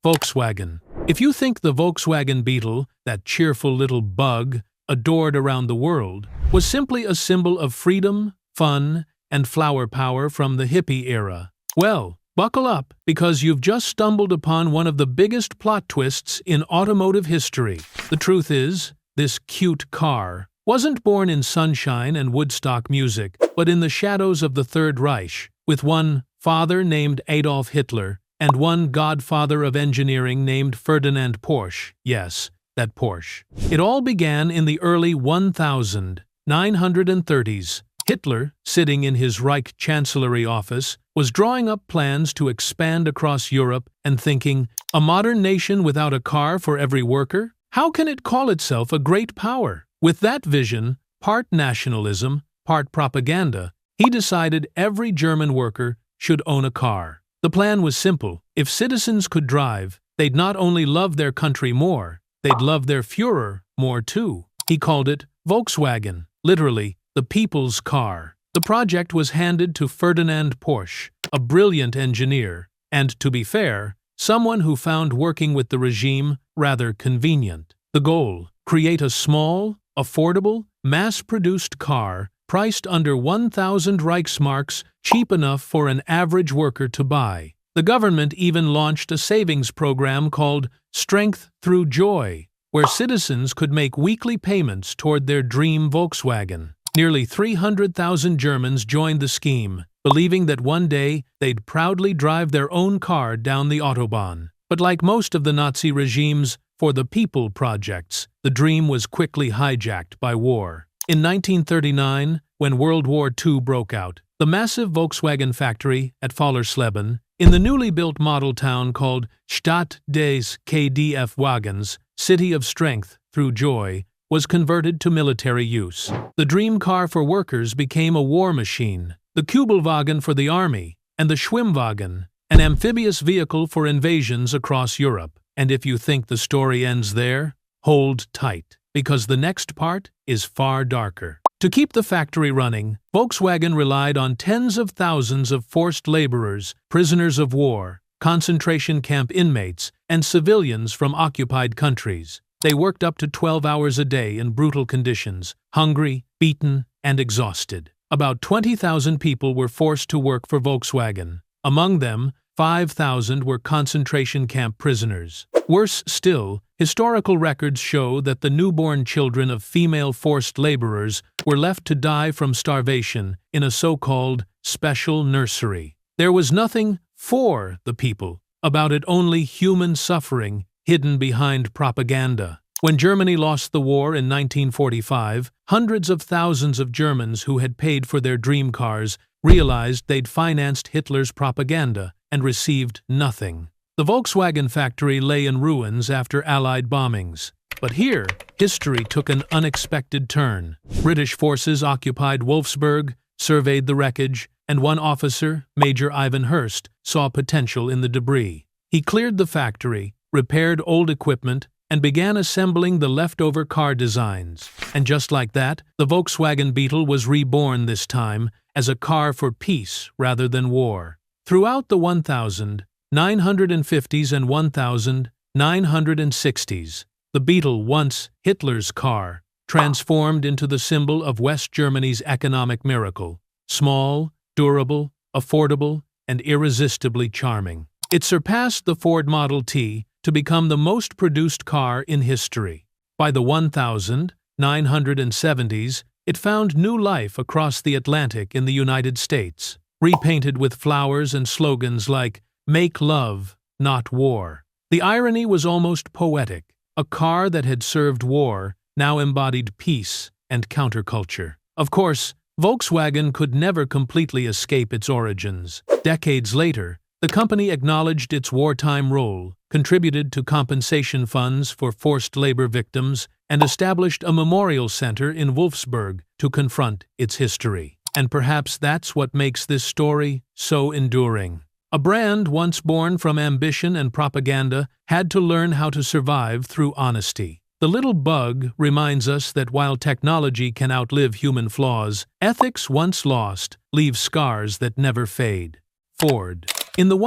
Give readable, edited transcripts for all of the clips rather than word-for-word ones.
Volkswagen. If you think the Volkswagen Beetle, that cheerful little bug, adored around the world, was simply a symbol of freedom, fun, and flower power from the hippie era, well, buckle up, because you've just stumbled upon one of the biggest plot twists in automotive history. The truth is, this cute car wasn't born in sunshine and Woodstock music, but in the shadows of the Third Reich, with one father named Adolf Hitler and one godfather of engineering named Ferdinand Porsche. Yes, that Porsche. It all began in the early 1930s. Hitler, sitting in his Reich Chancellery office, was drawing up plans to expand across Europe and thinking, a modern nation without a car for every worker? How can it call itself a great power? With that vision, part nationalism, part propaganda, he decided every German worker should own a car. The plan was simple. If citizens could drive, they'd not only love their country more, they'd love their Führer more too. He called it Volkswagen, literally, the people's car. The project was handed to Ferdinand Porsche, a brilliant engineer, and, to be fair, someone who found working with the regime rather convenient. The goal: create a small, affordable, mass-produced car priced under 1,000 Reichsmarks, cheap enough for an average worker to buy. The government even launched a savings program called Strength Through Joy, where citizens could make weekly payments toward their dream Volkswagen. Nearly 300,000 Germans joined the scheme, believing that one day they'd proudly drive their own car down the Autobahn. But like most of the Nazi regime's For the People projects, the dream was quickly hijacked by war. In 1939, when World War II broke out, the massive Volkswagen factory at Fallersleben, in the newly built model town called Stadt des KDF-Wagens, City of Strength Through Joy, was converted to military use. The dream car for workers became a war machine, the Kübelwagen for the army, and the Schwimmwagen, an amphibious vehicle for invasions across Europe. And if you think the story ends there, hold tight, because the next part is far darker. To keep the factory running, Volkswagen relied on tens of thousands of forced laborers, prisoners of war, concentration camp inmates, and civilians from occupied countries. They worked up to 12 hours a day in brutal conditions, hungry, beaten, and exhausted. About 20,000 people were forced to work for Volkswagen. Among them, 5,000 were concentration camp prisoners. Worse still, historical records show that the newborn children of female forced laborers were left to die from starvation in a so-called special nursery. There was nothing for the people about it, only human suffering hidden behind propaganda. When Germany lost the war in 1945, hundreds of thousands of Germans who had paid for their dream cars realized they'd financed Hitler's propaganda and received nothing. The Volkswagen factory lay in ruins after Allied bombings. But here, history took an unexpected turn. British forces occupied Wolfsburg, surveyed the wreckage, and one officer, Major Ivan Hurst, saw potential in the debris. He cleared the factory, repaired old equipment, and began assembling the leftover car designs. And just like that, the Volkswagen Beetle was reborn this time as a car for peace rather than war. Throughout the 1950s and 1960s, the Beetle, once Hitler's car, transformed into the symbol of West Germany's economic miracle. Small, durable, affordable, and irresistibly charming. It surpassed the Ford Model T to become the most produced car in history. By the 1970s, it found new life across the Atlantic in the United States, repainted with flowers and slogans like, "Make love, not war." The irony was almost poetic. A car that had served war now embodied peace and counterculture. Of course, Volkswagen could never completely escape its origins. Decades later, the company acknowledged its wartime role, contributed to compensation funds for forced labor victims, and established a memorial center in Wolfsburg to confront its history. And perhaps that's what makes this story so enduring. A brand once born from ambition and propaganda had to learn how to survive through honesty. The little bug reminds us that while technology can outlive human flaws, ethics once lost leave scars that never fade. Ford. In the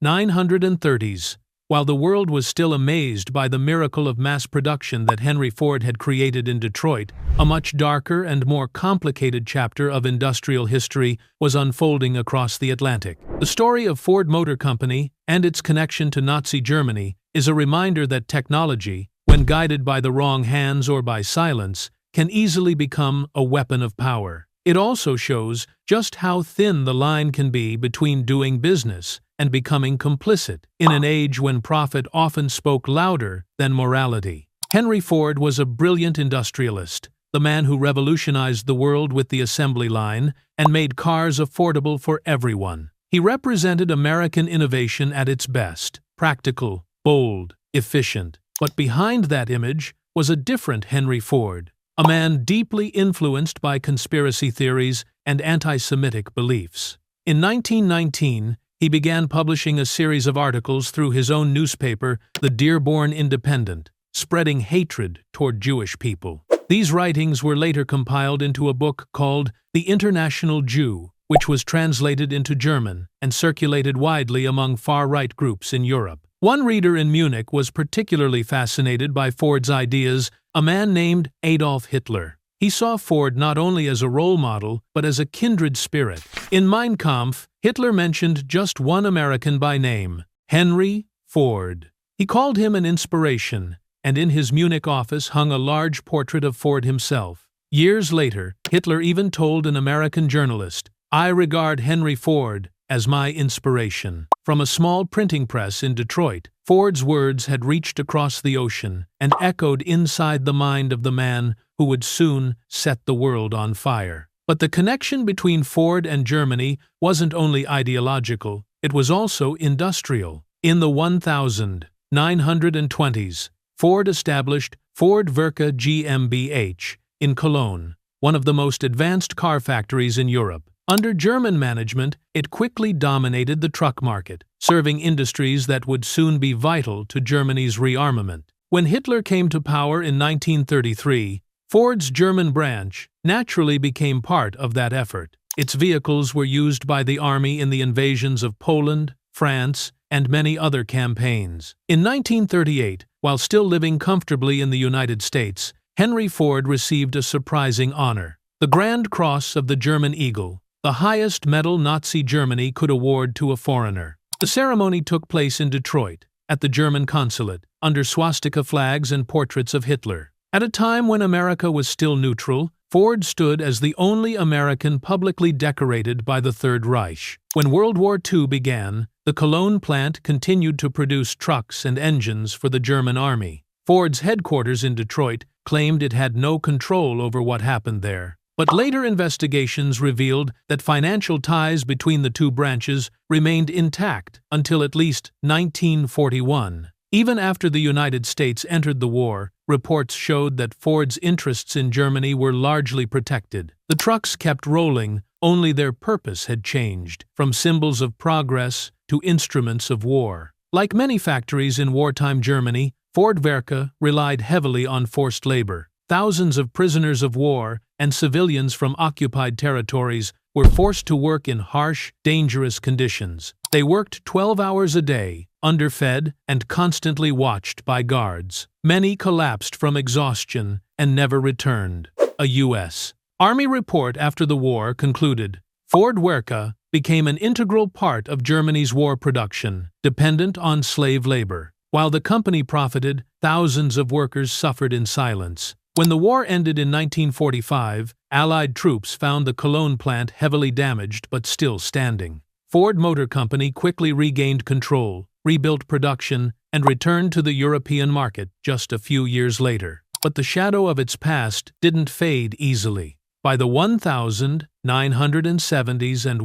1930s, While the world was still amazed by the miracle of mass production that Henry Ford had created in Detroit, a much darker and more complicated chapter of industrial history was unfolding across the Atlantic. The story of Ford Motor Company and its connection to Nazi Germany is a reminder that technology, when guided by the wrong hands or by silence, can easily become a weapon of power. It also shows just how thin the line can be between doing business and becoming complicit in an age when profit often spoke louder than morality. Henry Ford was a brilliant industrialist, the man who revolutionized the world with the assembly line and made cars affordable for everyone. He represented American innovation at its best: practical, bold, efficient. But behind that image was a different Henry Ford, a man deeply influenced by conspiracy theories and anti-Semitic beliefs. In 1919, he began publishing a series of articles through his own newspaper, the Dearborn Independent, spreading hatred toward Jewish people. These writings were later compiled into a book called The International Jew, which was translated into German and circulated widely among far-right groups in Europe. One reader in Munich was particularly fascinated by Ford's ideas, a man named Adolf Hitler. He saw Ford not only as a role model, but as a kindred spirit. In Mein Kampf, Hitler mentioned just one American by name: Henry Ford. He called him an inspiration, and in his Munich office hung a large portrait of Ford himself. Years later, Hitler even told an American journalist, "I regard Henry Ford as my inspiration." From a small printing press in Detroit, Ford's words had reached across the ocean and echoed inside the mind of the man who would soon set the world on fire. But the connection between Ford and Germany wasn't only ideological, it was also industrial. In the 1920s, Ford established Ford Werke GmbH in Cologne, one of the most advanced car factories in Europe. Under German management, it quickly dominated the truck market, serving industries that would soon be vital to Germany's rearmament. When Hitler came to power in 1933, Ford's German branch naturally became part of that effort. Its vehicles were used by the army in the invasions of Poland, France, and many other campaigns. In 1938, while still living comfortably in the United States, Henry Ford received a surprising honor: the Grand Cross of the German Eagle, the highest medal Nazi Germany could award to a foreigner. The ceremony took place in Detroit, at the German consulate, under swastika flags and portraits of Hitler. At a time when America was still neutral, Ford stood as the only American publicly decorated by the Third Reich. When World War II began, the Cologne plant continued to produce trucks and engines for the German army. Ford's headquarters in Detroit claimed it had no control over what happened there. But later investigations revealed that financial ties between the two branches remained intact until at least 1941. Even after the United States entered the war, reports showed that Ford's interests in Germany were largely protected. The trucks kept rolling, only their purpose had changed, from symbols of progress to instruments of war. Like many factories in wartime Germany, Ford Werke relied heavily on forced labor. Thousands of prisoners of war and civilians from occupied territories were forced to work in harsh, dangerous conditions. They worked 12 hours a day, underfed and constantly watched by guards. Many collapsed from exhaustion and never returned. A U.S. Army report after the war concluded, Ford Werke became an integral part of Germany's war production, dependent on slave labor. While the company profited, thousands of workers suffered in silence. When the war ended in 1945, Allied troops found the Cologne plant heavily damaged but still standing. Ford Motor Company quickly regained control, rebuilt production, and returned to the European market just a few years later. But the shadow of its past didn't fade easily. By the 1970s and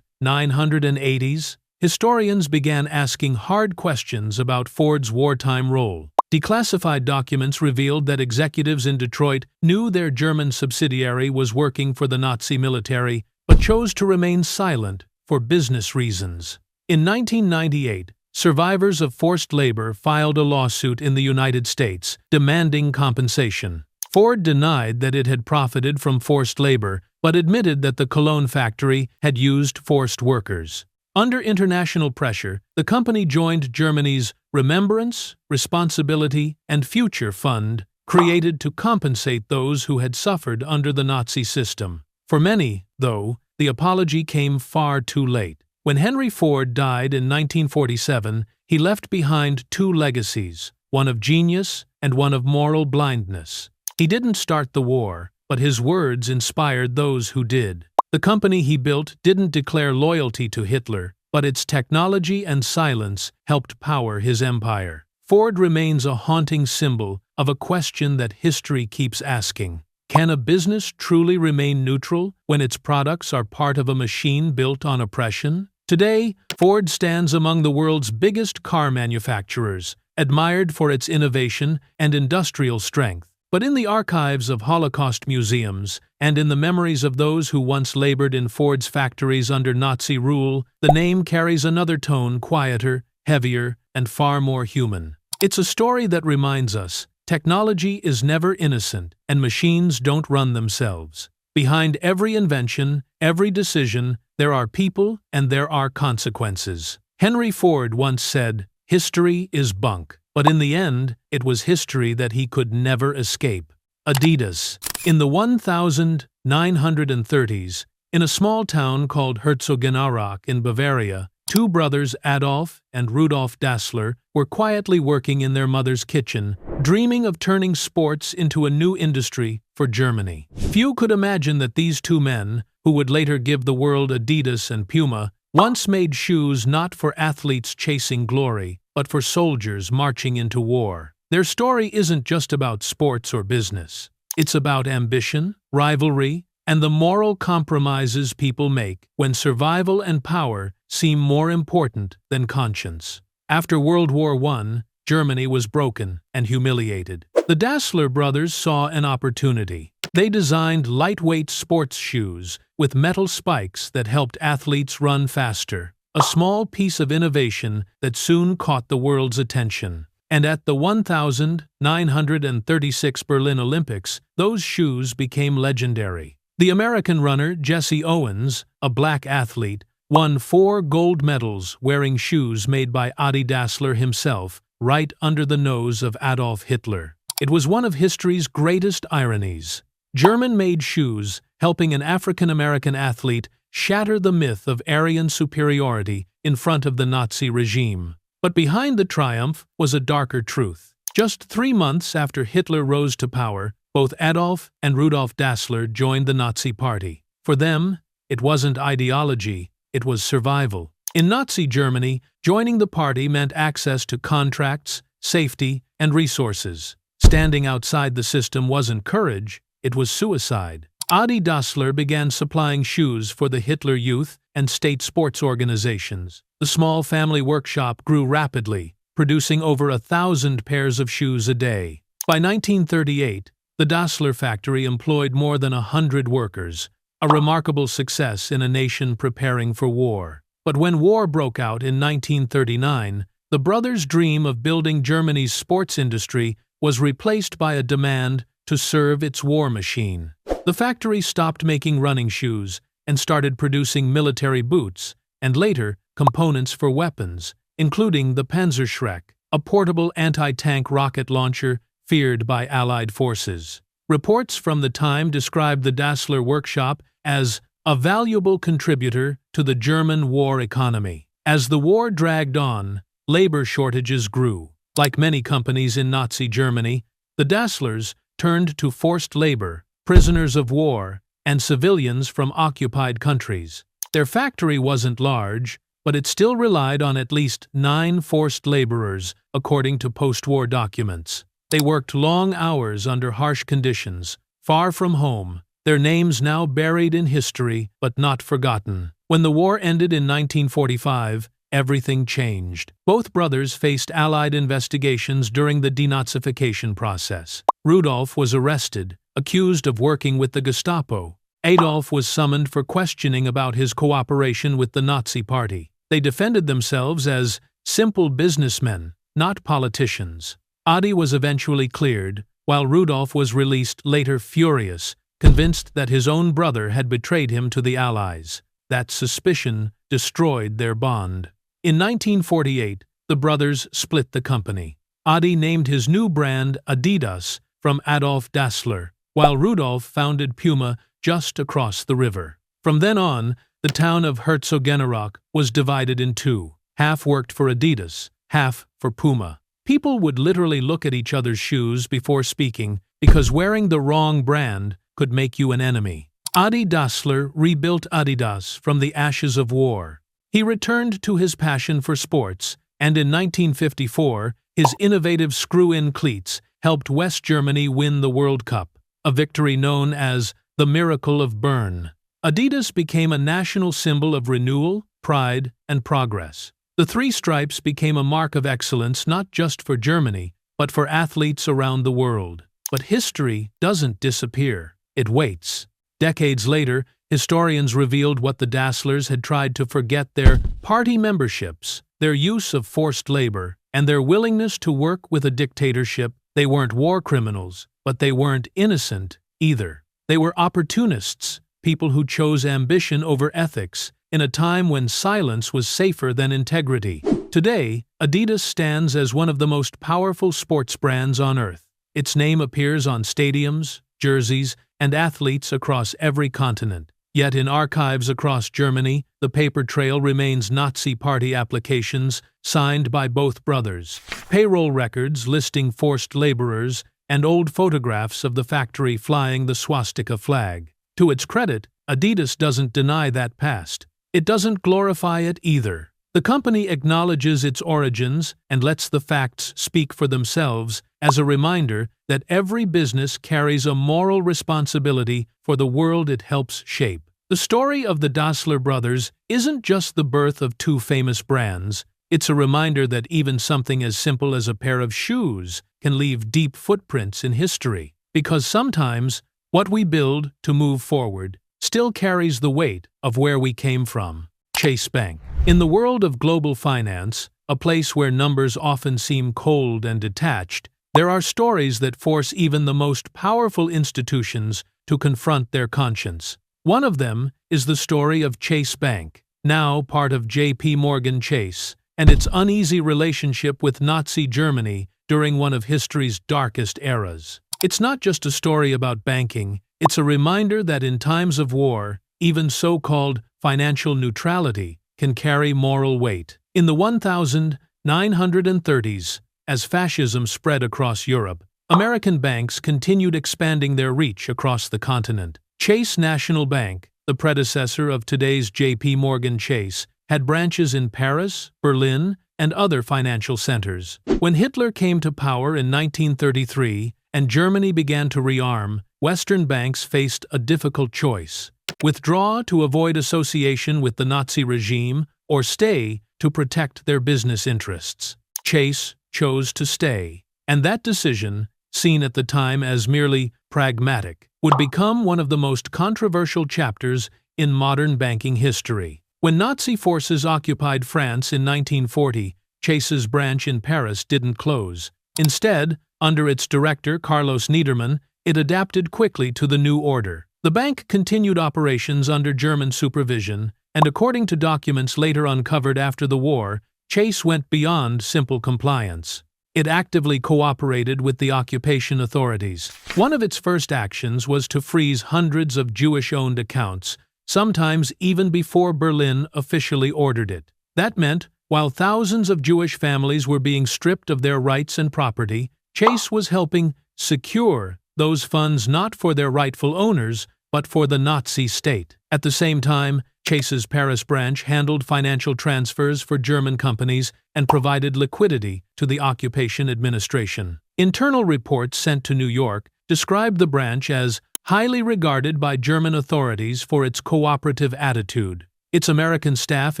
1980s, historians began asking hard questions about Ford's wartime role. Declassified documents revealed that executives in Detroit knew their German subsidiary was working for the Nazi military, but chose to remain silent for business reasons. In 1998, survivors of forced labor filed a lawsuit in the United States, demanding compensation. Ford denied that it had profited from forced labor, but admitted that the Cologne factory had used forced workers. Under international pressure, the company joined Germany's Remembrance, Responsibility, and Future Fund, created to compensate those who had suffered under the Nazi system. For many, though, the apology came far too late. When Henry Ford died in 1947, he left behind two legacies, one of genius and one of moral blindness. He didn't start the war, but his words inspired those who did. The company he built didn't declare loyalty to Hitler, but its technology and silence helped power his empire. Ford remains a haunting symbol of a question that history keeps asking. Can a business truly remain neutral when its products are part of a machine built on oppression? Today, Ford stands among the world's biggest car manufacturers, admired for its innovation and industrial strength. But in the archives of Holocaust museums, and in the memories of those who once labored in Ford's factories under Nazi rule, the name carries another tone, quieter, heavier, and far more human. It's a story that reminds us, technology is never innocent, and machines don't run themselves. Behind every invention, every decision, there are people and there are consequences. Henry Ford once said, "History is bunk." But in the end, it was history that he could never escape. Adidas. In the 1930s, in a small town called Herzogenaurach in Bavaria, two brothers, Adolf and Rudolf Dassler, were quietly working in their mother's kitchen, dreaming of turning sports into a new industry for Germany. Few could imagine that these two men, who would later give the world Adidas and Puma, once made shoes not for athletes chasing glory, but for soldiers marching into war. Their story isn't just about sports or business. It's about ambition, rivalry, and the moral compromises people make when survival and power seem more important than conscience. After World War I, Germany was broken and humiliated. The Dassler brothers saw an opportunity. They designed lightweight sports shoes with metal spikes that helped athletes run faster. A small piece of innovation that soon caught the world's attention. And at the 1936 Berlin Olympics, those shoes became legendary. The American runner Jesse Owens, a black athlete, won 4 gold medals wearing shoes made by Adi Dassler himself, right under the nose of Adolf Hitler. It was one of history's greatest ironies. German-made shoes helping an African-American athlete shatter the myth of Aryan superiority in front of the Nazi regime. But behind the triumph was a darker truth. Just 3 months after Hitler rose to power, both Adolf and Rudolf Dassler joined the Nazi Party. For them, it wasn't ideology, it was survival. In Nazi Germany, joining the party meant access to contracts, safety, and resources. Standing outside the system wasn't courage, it was suicide. Adi Dassler began supplying shoes for the Hitler Youth and state sports organizations. The small family workshop grew rapidly, producing over 1,000 pairs of shoes a day. By 1938, the Dassler factory employed more than 100 workers, a remarkable success in a nation preparing for war. But when war broke out in 1939, the brothers' dream of building Germany's sports industry was replaced by a demand to serve its war machine. The factory stopped making running shoes and started producing military boots, and later components for weapons, including the Panzerschreck, a portable anti-tank rocket launcher feared by Allied forces. Reports from the time described the Dassler workshop as a valuable contributor to the German war economy. As the war dragged on, labor shortages grew. Like many companies in Nazi Germany, the Dasslers turned to forced labor, prisoners of war, and civilians from occupied countries. Their factory wasn't large, but it still relied on at least 9 forced laborers, according to post-war documents. They worked long hours under harsh conditions, far from home, their names now buried in history but not forgotten. When the war ended in 1945, everything changed. Both brothers faced Allied investigations during the denazification process. Rudolf was arrested, accused of working with the Gestapo. Adolf was summoned for questioning about his cooperation with the Nazi Party. They defended themselves as simple businessmen, not politicians. Adi was eventually cleared, while Rudolf was released later furious, convinced that his own brother had betrayed him to the Allies. That suspicion destroyed their bond. In 1948, the brothers split the company. Adi named his new brand Adidas from Adolf Dassler, while Rudolf founded Puma just across the river. From then on, the town of Herzogenaurach was divided in two. Half worked for Adidas, half for Puma. People would literally look at each other's shoes before speaking because wearing the wrong brand could make you an enemy. Adi Dassler rebuilt Adidas from the ashes of war. He returned to his passion for sports, and in 1954, his innovative screw-in cleats helped West Germany win the World Cup, a victory known as the Miracle of Bern. Adidas became a national symbol of renewal, pride, and progress. The three stripes became a mark of excellence not just for Germany, but for athletes around the world. But history doesn't disappear. It waits. Decades later, historians revealed what the Dasslers had tried to forget: their party memberships, their use of forced labor, and their willingness to work with a dictatorship. They weren't war criminals, but they weren't innocent either. They were opportunists, people who chose ambition over ethics, in a time when silence was safer than integrity. Today, Adidas stands as one of the most powerful sports brands on earth. Its name appears on stadiums, jerseys, and athletes across every continent. Yet in archives across Germany, the paper trail remains Nazi party applications signed by both brothers, payroll records listing forced laborers, and old photographs of the factory flying the swastika flag. To its credit, Adidas doesn't deny that past. It doesn't glorify it either. The company acknowledges its origins and lets the facts speak for themselves as a reminder that every business carries a moral responsibility for the world it helps shape. The story of the Dassler brothers isn't just the birth of two famous brands. It's a reminder that even something as simple as a pair of shoes can leave deep footprints in history. Because sometimes, what we build to move forward still carries the weight of where we came from. Chase Bank. In the world of global finance, a place where numbers often seem cold and detached, there are stories that force even the most powerful institutions to confront their conscience. One of them is the story of Chase Bank, now part of J.P. Morgan Chase, and its uneasy relationship with Nazi Germany during one of history's darkest eras. It's not just a story about banking, it's a reminder that in times of war, even so-called financial neutrality can carry moral weight. In the 1930s, as fascism spread across Europe, American banks continued expanding their reach across the continent. Chase National Bank, the predecessor of today's J.P. Morgan Chase, had branches in Paris, Berlin, and other financial centers. When Hitler came to power in 1933 and Germany began to rearm, Western banks faced a difficult choice: withdraw to avoid association with the Nazi regime, or stay to protect their business interests. Chase chose to stay, and that decision, seen at the time as merely pragmatic, would become one of the most controversial chapters in modern banking history. When Nazi forces occupied France in 1940, Chase's branch in Paris didn't close. Instead, under its director Carlos Niedermann, it adapted quickly to the new order. The bank continued operations under German supervision, and according to documents later uncovered after the war, Chase went beyond simple compliance. It actively cooperated with the occupation authorities. One of its first actions was to freeze hundreds of Jewish-owned accounts, sometimes even before Berlin officially ordered it. That meant, while thousands of Jewish families were being stripped of their rights and property, Chase was helping secure those funds not for their rightful owners, but for the Nazi state. At the same time, Chase's Paris branch handled financial transfers for German companies and provided liquidity to the occupation administration. Internal reports sent to New York described the branch as highly regarded by German authorities for its cooperative attitude. Its American staff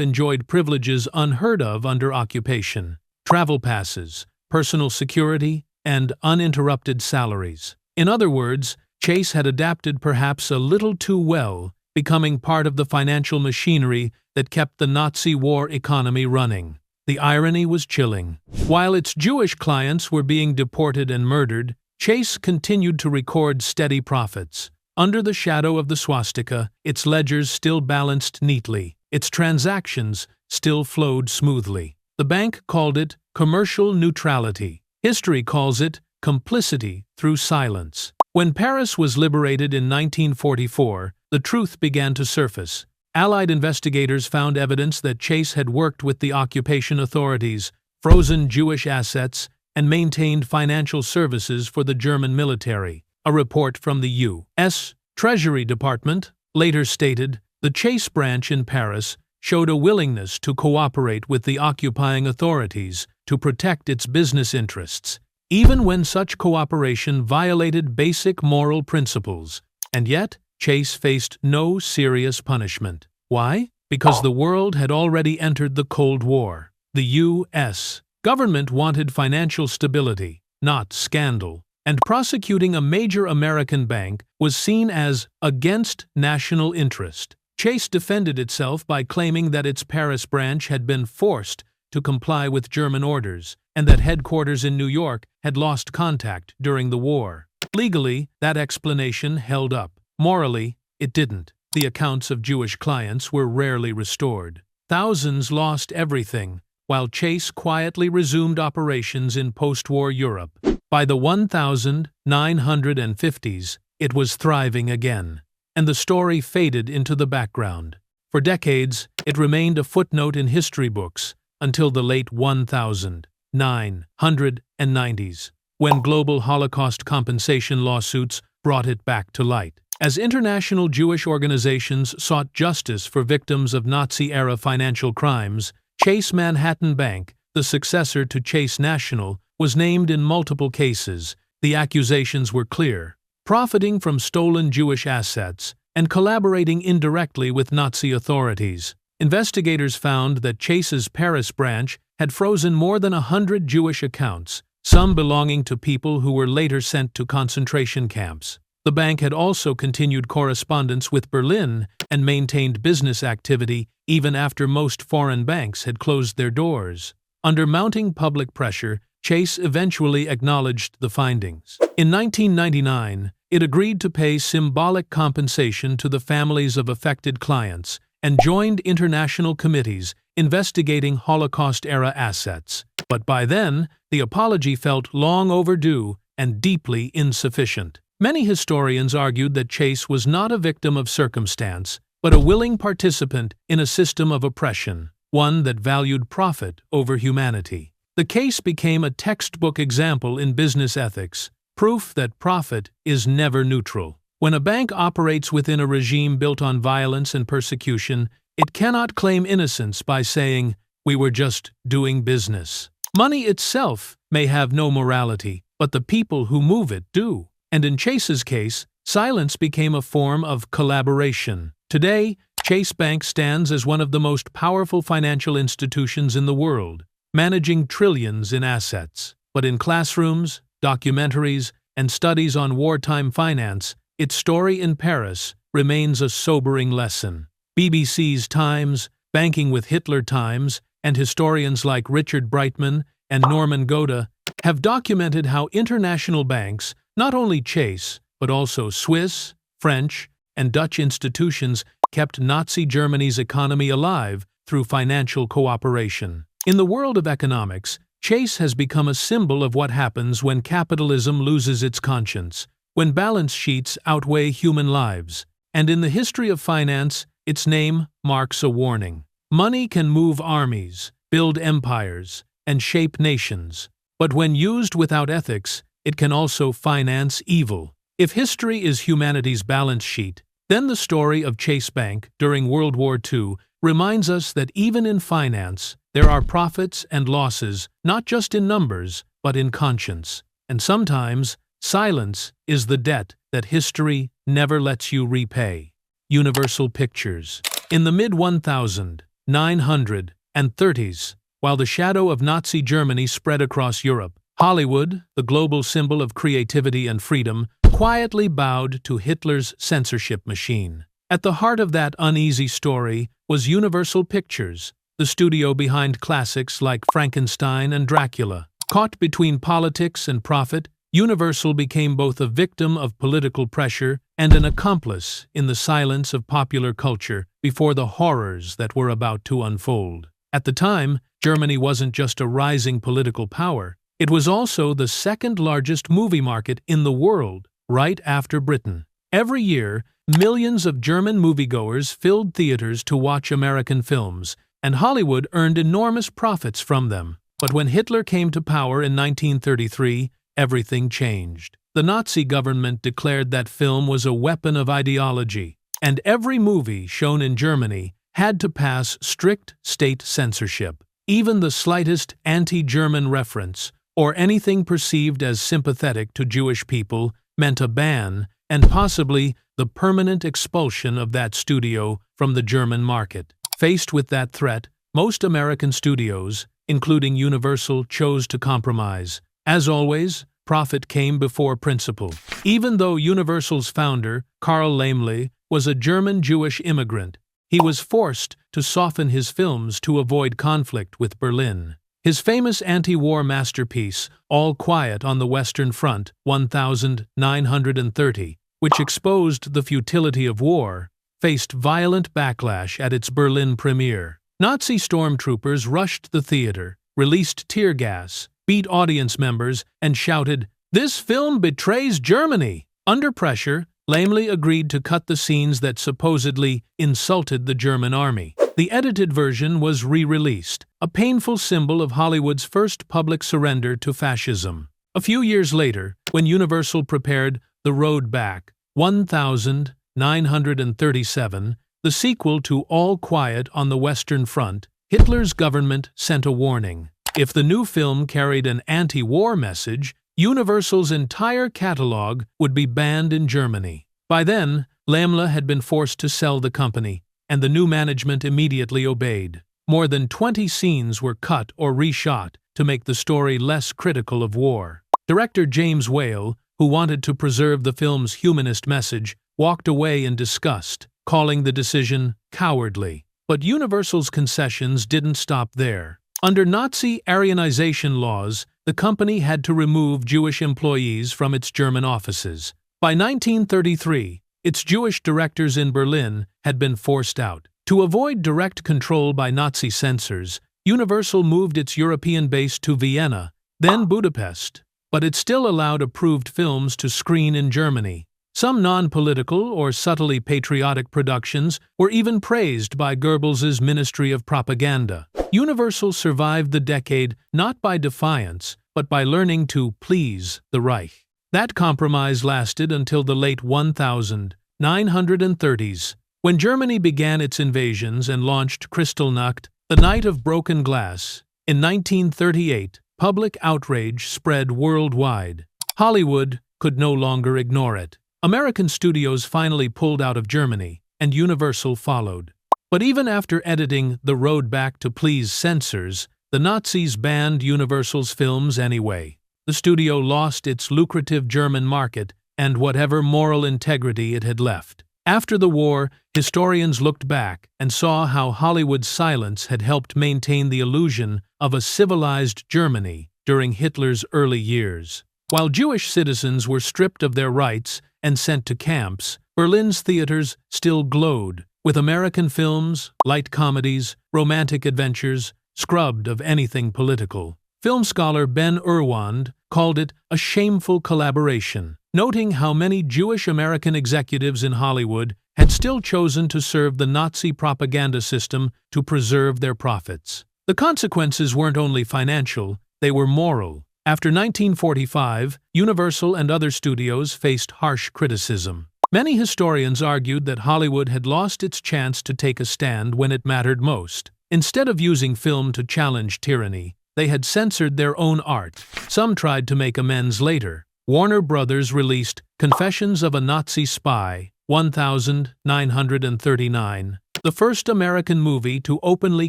enjoyed privileges unheard of under occupation: travel passes, personal security, and uninterrupted salaries. In other words, Chase had adapted perhaps a little too well, becoming part of the financial machinery that kept the Nazi war economy running. The irony was chilling. While its Jewish clients were being deported and murdered, Chase continued to record steady profits. Under the shadow of the swastika, its ledgers still balanced neatly. its transactions still flowed smoothly. The bank called it commercial neutrality. History calls it complicity through silence. When Paris was liberated in 1944, the truth began to surface. Allied investigators found evidence that Chase had worked with the occupation authorities, frozen Jewish assets, and maintained financial services for the German military. A report from the U.S. Treasury Department later stated the Chase branch in Paris showed a willingness to cooperate with the occupying authorities to protect its business interests, even when such cooperation violated basic moral principles. And yet, Chase faced no serious punishment. Why? Because the world had already entered the Cold War. The U.S. government wanted financial stability, not scandal, and prosecuting a major American bank was seen as against national interest. Chase defended itself by claiming that its Paris branch had been forced to comply with German orders, and that headquarters in New York had lost contact during the war. Legally, that explanation held up. Morally, it didn't. The accounts of Jewish clients were rarely restored. Thousands lost everything, while Chase quietly resumed operations in post-war Europe. By the 1950s, it was thriving again, and the story faded into the background. For decades, it remained a footnote in history books until the late 1990s, when global Holocaust compensation lawsuits brought it back to light. As international Jewish organizations sought justice for victims of Nazi-era financial crimes, Chase Manhattan Bank, the successor to Chase National, was named in multiple cases. The accusations were clear: profiting from stolen Jewish assets and collaborating indirectly with Nazi authorities. Investigators found that Chase's Paris branch had frozen more than 100 Jewish accounts, some belonging to people who were later sent to concentration camps. The bank had also continued correspondence with Berlin and maintained business activity even after most foreign banks had closed their doors. Under mounting public pressure, Chase eventually acknowledged the findings. In 1999, it agreed to pay symbolic compensation to the families of affected clients and joined international committees investigating Holocaust-era assets. But by then, the apology felt long overdue and deeply insufficient. Many historians argued that Chase was not a victim of circumstance, but a willing participant in a system of oppression, one that valued profit over humanity. The case became a textbook example in business ethics, proof that profit is never neutral. When a bank operates within a regime built on violence and persecution, it cannot claim innocence by saying, "We were just doing business." Money itself may have no morality, but the people who move it do. And in Chase's case, silence became a form of collaboration. Today, Chase Bank stands as one of the most powerful financial institutions in the world, managing trillions in assets. But in classrooms, documentaries, and studies on wartime finance, its story in Paris remains a sobering lesson. BBC's Times, Banking with Hitler Times, and historians like Richard Brightman and Norman Goda have documented how international banks, not only Chase, but also Swiss, French, and Dutch institutions, kept Nazi Germany's economy alive through financial cooperation. In the world of economics, Chase has become a symbol of what happens when capitalism loses its conscience, when balance sheets outweigh human lives. And in the history of finance, its name marks a warning. Money can move armies, build empires, and shape nations. But when used without ethics, it can also finance evil. If history is humanity's balance sheet, then the story of Chase Bank during World War II reminds us that even in finance, there are profits and losses, not just in numbers, but in conscience. And sometimes, silence is the debt that history never lets you repay. Universal Pictures. In the mid-1930s, while the shadow of Nazi Germany spread across Europe, Hollywood, the global symbol of creativity and freedom, quietly bowed to Hitler's censorship machine. At the heart of that uneasy story was Universal Pictures, the studio behind classics like Frankenstein and Dracula. Caught between politics and profit, Universal became both a victim of political pressure and an accomplice in the silence of popular culture before the horrors that were about to unfold. At the time, Germany wasn't just a rising political power, it was also the second largest movie market in the world, right after Britain. Every year, millions of German moviegoers filled theaters to watch American films, and Hollywood earned enormous profits from them. But when Hitler came to power in 1933, everything changed. The Nazi government declared that film was a weapon of ideology, and every movie shown in Germany had to pass strict state censorship. Even the slightest anti-German reference, or anything perceived as sympathetic to Jewish people, meant a ban and possibly the permanent expulsion of that studio from the German market. Faced with that threat, most American studios, including Universal, chose to compromise. As always, profit came before principle. Even though Universal's founder, Karl Laemmle, was a German-Jewish immigrant, he was forced to soften his films to avoid conflict with Berlin. His famous anti-war masterpiece, All Quiet on the Western Front, 1930, which exposed the futility of war, faced violent backlash at its Berlin premiere. Nazi stormtroopers rushed the theater, released tear gas, beat audience members, and shouted, "This film betrays Germany!" Under pressure, Laemmle agreed to cut the scenes that supposedly insulted the German army. The edited version was re-released, a painful symbol of Hollywood's first public surrender to fascism. A few years later, when Universal prepared The Road Back, 1937, the sequel to All Quiet on the Western Front, Hitler's government sent a warning. If the new film carried an anti-war message, Universal's entire catalog would be banned in Germany. By then, Laemmle had been forced to sell the company, and the new management immediately obeyed. More than 20 scenes were cut or reshot to make the story less critical of war. Director James Whale, who wanted to preserve the film's humanist message, walked away in disgust, calling the decision cowardly. But Universal's concessions didn't stop there. Under Nazi Aryanization laws, the company had to remove Jewish employees from its German offices. By 1933, its Jewish directors in Berlin had been forced out. To avoid direct control by Nazi censors, Universal moved its European base to Vienna, then Budapest, but it still allowed approved films to screen in Germany. Some non-political or subtly patriotic productions were even praised by Goebbels's Ministry of Propaganda. Universal survived the decade not by defiance, but by learning to please the Reich. That compromise lasted until the late 1930s, when Germany began its invasions and launched Kristallnacht, the Night of Broken Glass. In 1938, public outrage spread worldwide. Hollywood could no longer ignore it. American studios finally pulled out of Germany, and Universal followed. But even after editing The Road Back to please censors, the Nazis banned Universal's films anyway. The studio lost its lucrative German market and whatever moral integrity it had left. After the war, historians looked back and saw how Hollywood's silence had helped maintain the illusion of a civilized Germany during Hitler's early years. While Jewish citizens were stripped of their rights and sent to camps, Berlin's theaters still glowed, with American films, light comedies, romantic adventures, scrubbed of anything political. Film scholar Ben Irwand called it a shameful collaboration, noting how many Jewish American executives in Hollywood had still chosen to serve the Nazi propaganda system to preserve their profits. The consequences weren't only financial, they were moral. After 1945, Universal and other studios faced harsh criticism. Many historians argued that Hollywood had lost its chance to take a stand when it mattered most. Instead of using film to challenge tyranny, they had censored their own art. Some tried to make amends later. Warner Brothers released Confessions of a Nazi Spy, 1939, the first American movie to openly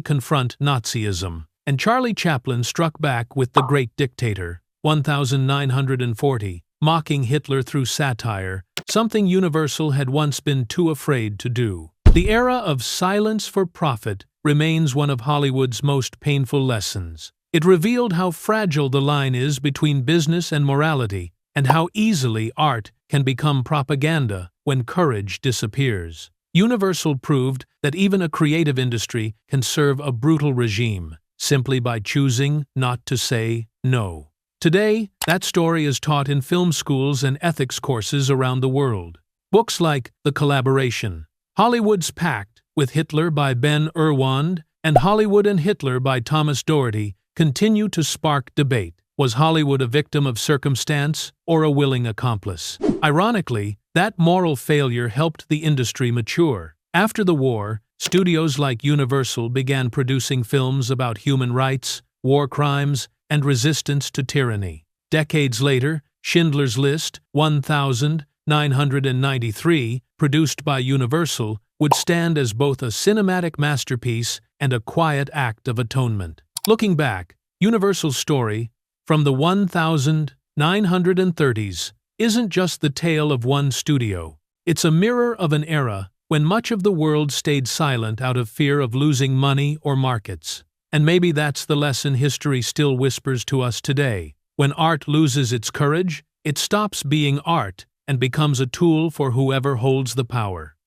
confront Nazism. And Charlie Chaplin struck back with The Great Dictator, 1940, mocking Hitler through satire, something Universal had once been too afraid to do. The era of silence for profit remains one of Hollywood's most painful lessons. It revealed how fragile the line is between business and morality, and how easily art can become propaganda when courage disappears. Universal proved that even a creative industry can serve a brutal regime simply by choosing not to say no. Today, that story is taught in film schools and ethics courses around the world. Books like The Collaboration, Hollywood's Pact with Hitler by Ben Irwand, and Hollywood and Hitler by Thomas Doherty continue to spark debate. Was Hollywood a victim of circumstance or a willing accomplice? Ironically, that moral failure helped the industry mature. After the war, studios like Universal began producing films about human rights, war crimes, and resistance to tyranny. Decades later, Schindler's List, 1993, produced by Universal, would stand as both a cinematic masterpiece and a quiet act of atonement. Looking back, Universal's story, from the 1930s, isn't just the tale of one studio. It's a mirror of an era when much of the world stayed silent out of fear of losing money or markets. And maybe that's the lesson history still whispers to us today. When art loses its courage, it stops being art and becomes a tool for whoever holds the power.